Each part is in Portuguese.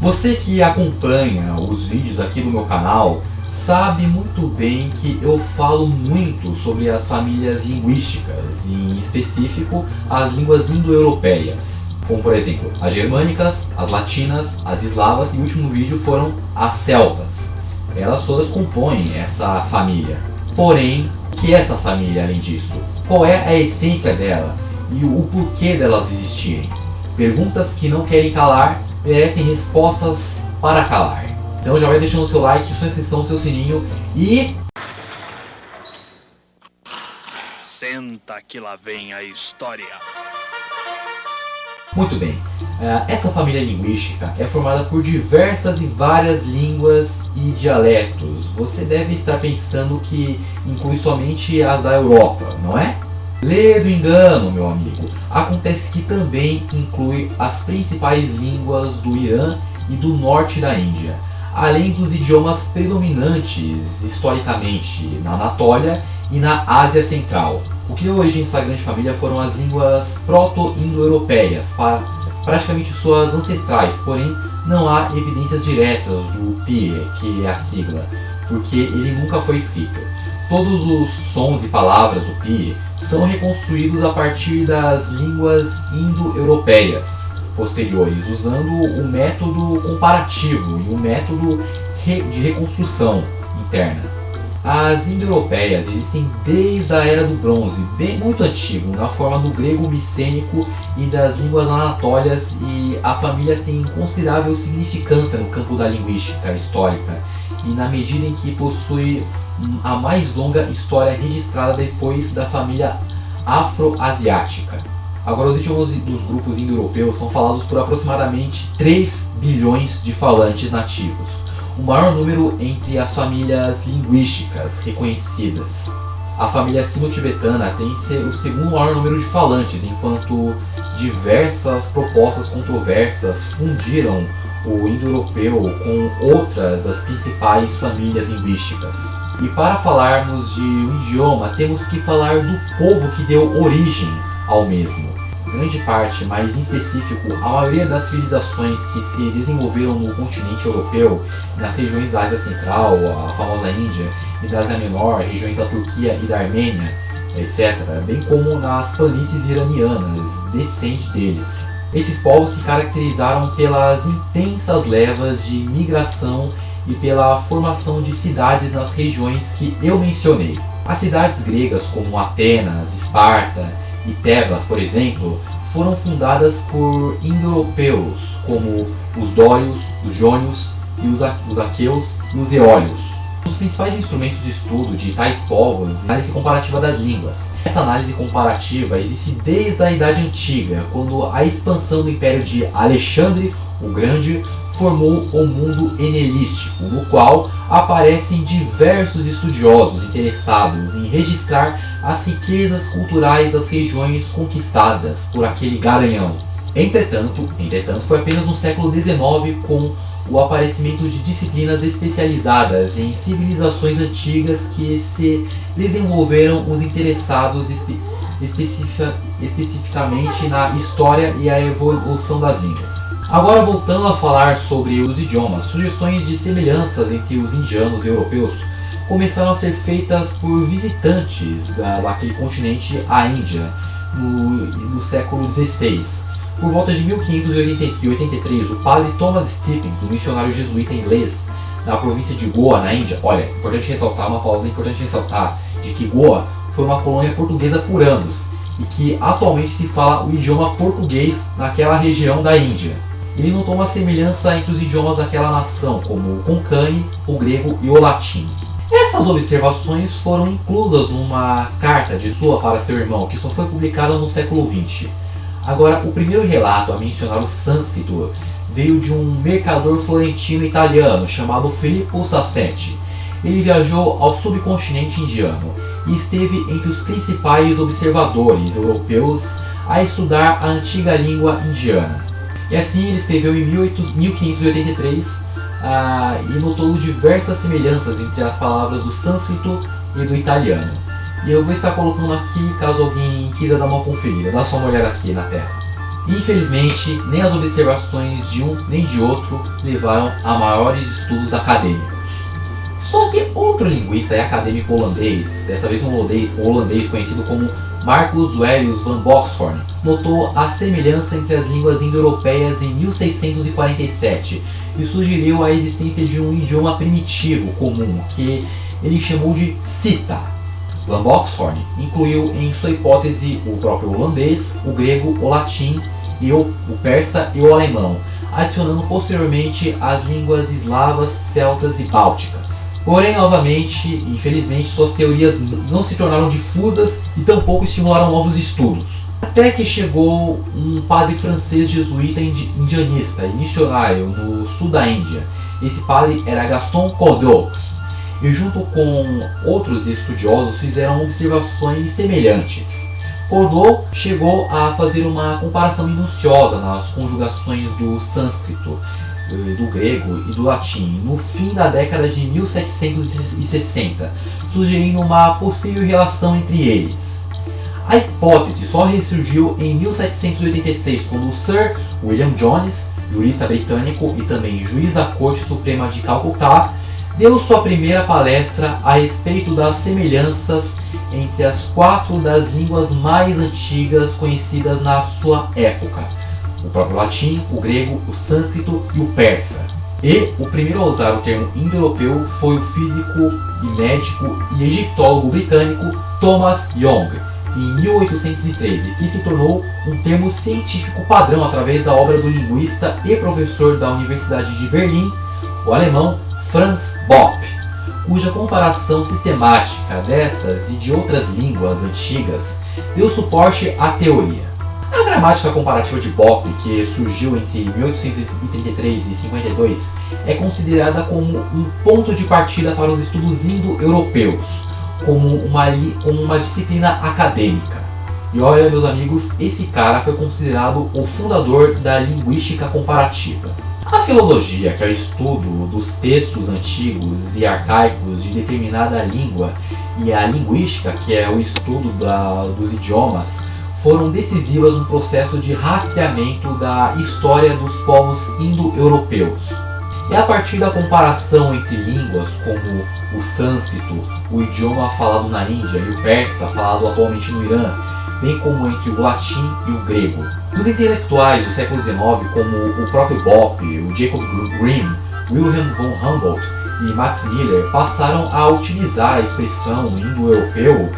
Você que acompanha os vídeos aqui do meu canal sabe muito bem que eu falo muito sobre as famílias linguísticas, em específico as línguas indo-europeias, como por exemplo as germânicas, as latinas, as eslavas e o último vídeo foram as celtas. Elas todas compõem essa família. Porém, o que é essa família além disso? Qual é a essência dela e o porquê delas existirem? Perguntas que não querem calar merecem respostas para calar. Então já vai deixando o seu like, sua inscrição, seu sininho e... Senta que lá vem a história. Muito bem, essa família linguística é formada por diversas e várias línguas e dialetos. Você deve estar pensando que inclui somente as da Europa, não é? Ledo engano, meu amigo. Acontece que também inclui as principais línguas do Irã e do norte da Índia, além dos idiomas predominantes historicamente na Anatólia e na Ásia Central. O que deu origem a essa grande família foram as línguas proto-indo-europeias, praticamente suas ancestrais, porém não há evidências diretas do PIE, que é a sigla, porque ele nunca foi escrito. Todos os sons e palavras do PIE são reconstruídos a partir das línguas indo-europeias posteriores, usando o método comparativo e o método de reconstrução interna. As indo-europeias existem desde a Era do Bronze, bem muito antigo, na forma do grego micênico e das línguas anatólias, e a família tem considerável significância no campo da linguística histórica, e na medida em que possui a mais longa história registrada depois da família afro-asiática. Agora, os idiomas dos grupos indo-europeus são falados por aproximadamente 3 bilhões de falantes nativos, o maior número entre as famílias linguísticas reconhecidas. A família sino-tibetana tem o segundo maior número de falantes, enquanto diversas propostas controversas fundiram o indo-europeu com outras das principais famílias linguísticas. E para falarmos de um idioma, temos que falar do povo que deu origem ao mesmo. Grande parte, mas em específico, a maioria das civilizações que se desenvolveram no continente europeu, nas regiões da Ásia Central, a famosa Índia, e da Ásia Menor, regiões da Turquia e da Armênia, etc., bem como nas planícies iranianas, descende deles. Esses povos se caracterizaram pelas intensas levas de migração e pela formação de cidades nas regiões que eu mencionei. As cidades gregas como Atenas, Esparta e Tebas, por exemplo, foram fundadas por indo-europeus, como os dórios, os jônios, e os aqueus e os eólios. Os principais instrumentos de estudo de tais povos é a análise comparativa das línguas. Essa análise comparativa existe desde a Idade Antiga, quando a expansão do Império de Alexandre o Grande formou o mundo helenístico, no qual aparecem diversos estudiosos interessados em registrar as riquezas culturais das regiões conquistadas por aquele garanhão. Entretanto, foi apenas no século XIX, com o aparecimento de disciplinas especializadas em civilizações antigas, que se desenvolveram os interessados especificamente na história e a evolução das línguas. Agora, voltando a falar sobre os idiomas, sugestões de semelhanças entre os indianos e europeus começaram a ser feitas por visitantes daquele continente, a Índia, no século XVI. Por volta de 1583, o padre Thomas Stephens, um missionário jesuíta inglês na província de Goa, na Índia. Olha, importante ressaltar, uma pausa importante ressaltar, de que Goa foi uma colônia portuguesa por anos e que atualmente se fala o idioma português naquela região da Índia. Ele notou uma semelhança entre os idiomas daquela nação, como o Konkani, o grego e o latim. Essas observações foram inclusas numa carta de sua para seu irmão, que só foi publicada no século XX. Agora, o primeiro relato a mencionar o sânscrito veio de um mercador florentino italiano chamado Filippo Sassetti. Ele viajou ao subcontinente indiano e esteve entre os principais observadores europeus a estudar a antiga língua indiana. E assim ele escreveu em 1583 e notou diversas semelhanças entre as palavras do sânscrito e do italiano. E eu vou estar colocando aqui, caso alguém queira dar uma conferida. Dá só uma olhada aqui na tela. Infelizmente, nem as observações de um nem de outro levaram a maiores estudos acadêmicos. Só que outro linguista e acadêmico holandês, dessa vez um holandês conhecido como Marcus Aurelius van Boxhorn, notou a semelhança entre as línguas indo-europeias em 1647 e sugeriu a existência de um idioma primitivo comum que ele chamou de Cita. Van Boxhorn incluiu em sua hipótese o próprio holandês, o grego, o latim, e o persa e o alemão, adicionando posteriormente as línguas eslavas, celtas e bálticas. Porém, novamente, infelizmente, suas teorias não se tornaram difusas e tampouco estimularam novos estudos. Até que chegou um padre francês jesuíta indianista e missionário no sul da Índia. Esse padre era Gaston Cordoux, e junto com outros estudiosos fizeram observações semelhantes. Cordoux chegou a fazer uma comparação minuciosa nas conjugações do sânscrito, do grego e do latim no fim da década de 1760, sugerindo uma possível relação entre eles. A hipótese só ressurgiu em 1786, quando o Sir William Jones, jurista britânico e também juiz da Corte Suprema de Calcutá, deu sua primeira palestra a respeito das semelhanças entre as 4 das línguas mais antigas conhecidas na sua época: o próprio latim, o grego, o sânscrito e o persa. E o primeiro a usar o termo indo-europeu foi o físico e médico e egiptólogo britânico Thomas Young, em 1813, que se tornou um termo científico padrão através da obra do linguista e professor da Universidade de Berlim, o alemão Franz Bopp, cuja comparação sistemática dessas e de outras línguas antigas deu suporte à teoria. A gramática comparativa de Bopp, que surgiu entre 1833 e 52, é considerada como um ponto de partida para os estudos indo-europeus, como uma disciplina acadêmica. E olha, meus amigos, esse cara foi considerado o fundador da linguística comparativa. A filologia, que é o estudo dos textos antigos e arcaicos de determinada língua, e a linguística, que é o estudo dos idiomas, foram decisivas no processo de rastreamento da história dos povos indo-europeus. É a partir da comparação entre línguas como o sânscrito, o idioma falado na Índia, e o persa, falado atualmente no Irã, bem como entre o latim e o grego. Os intelectuais do século XIX, como o próprio Bopp, o Jacob Grimm, Wilhelm von Humboldt e Max Miller, passaram a utilizar a expressão indo-europeu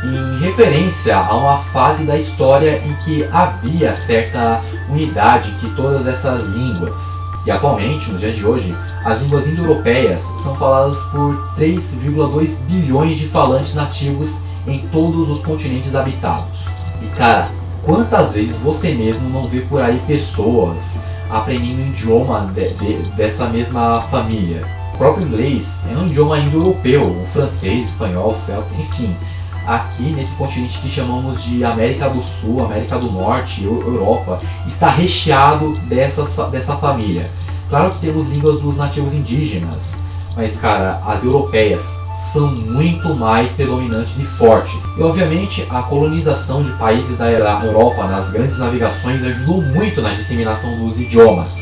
em referência a uma fase da história em que havia certa unidade entre todas essas línguas. E atualmente, nos dias de hoje, as línguas indo-europeias são faladas por 3,2 bilhões de falantes nativos em todos os continentes habitados. E cara, quantas vezes você mesmo não vê por aí pessoas aprendendo um idioma dessa mesma família? O próprio inglês é um idioma indo-europeu, o francês, espanhol, celta, enfim. Aqui nesse continente que chamamos de América do Sul, América do Norte, Europa, está recheado dessa família. Claro que temos línguas dos nativos indígenas, mas cara, as europeias são muito mais predominantes e fortes. E obviamente a colonização de países da Europa nas grandes navegações ajudou muito na disseminação dos idiomas.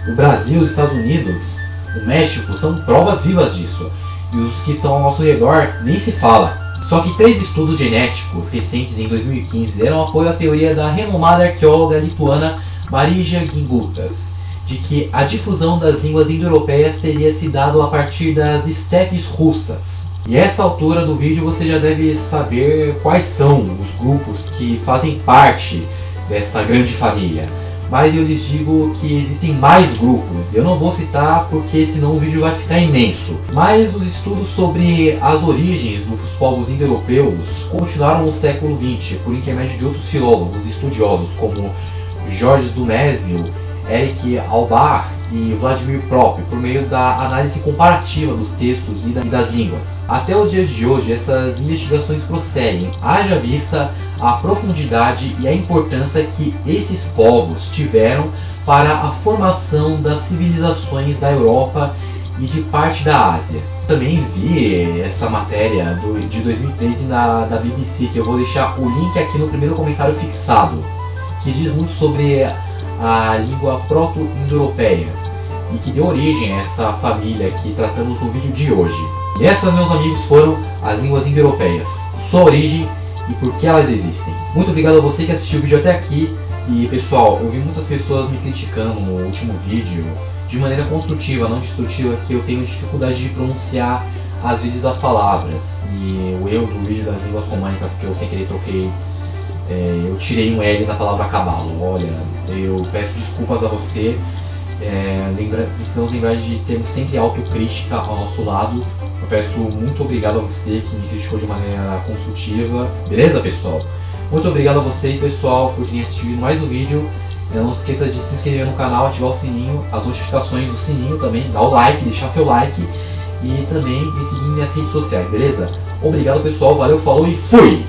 O Brasil, os Estados Unidos, o México são provas vivas disso, e os que estão ao nosso redor nem se fala. Só que 3 estudos genéticos recentes em 2015 deram apoio à teoria da renomada arqueóloga lituana Marija Gingutas, de que a difusão das línguas indo-europeias teria se dado a partir das estepes russas. E a essa altura do vídeo você já deve saber quais são os grupos que fazem parte dessa grande família. Mas eu lhes digo que existem mais grupos, eu não vou citar porque senão o vídeo vai ficar imenso. Mas os estudos sobre as origens dos povos indo-europeus continuaram no século XX, por intermédio de outros filólogos e estudiosos como Georges Dumézil, Eric Albach e Vladimir Prop, por meio da análise comparativa dos textos e das línguas. Até os dias de hoje, essas investigações prosseguem, haja vista a profundidade e a importância que esses povos tiveram para a formação das civilizações da Europa e de parte da Ásia. Também vi essa matéria de 2013 da BBC, que eu vou deixar o link aqui no primeiro comentário fixado, que diz muito sobre a língua proto-indo-europeia e que deu origem a essa família que tratamos no vídeo de hoje. E essas, meus amigos, foram as línguas indo-europeias, sua origem e por que elas existem. Muito obrigado a você que assistiu o vídeo até aqui. E pessoal, eu vi muitas pessoas me criticando no último vídeo de maneira construtiva, não destrutiva, que eu tenho dificuldade de pronunciar às vezes as palavras. E o erro do vídeo das línguas românicas que eu sem querer troquei, eu tirei um L da palavra cavalo. Olha, eu peço desculpas a você. Precisamos lembrar de termos sempre autocrítica ao nosso lado. Eu peço muito obrigado a você que me criticou de maneira construtiva. Beleza, pessoal? Muito obrigado a vocês, pessoal, por terem assistido mais um vídeo. Não se esqueça de se inscrever no canal, ativar o sininho, as notificações do sininho também, dar o like, deixar seu like e também me seguir nas redes sociais, beleza? Obrigado, pessoal, valeu, falou e fui!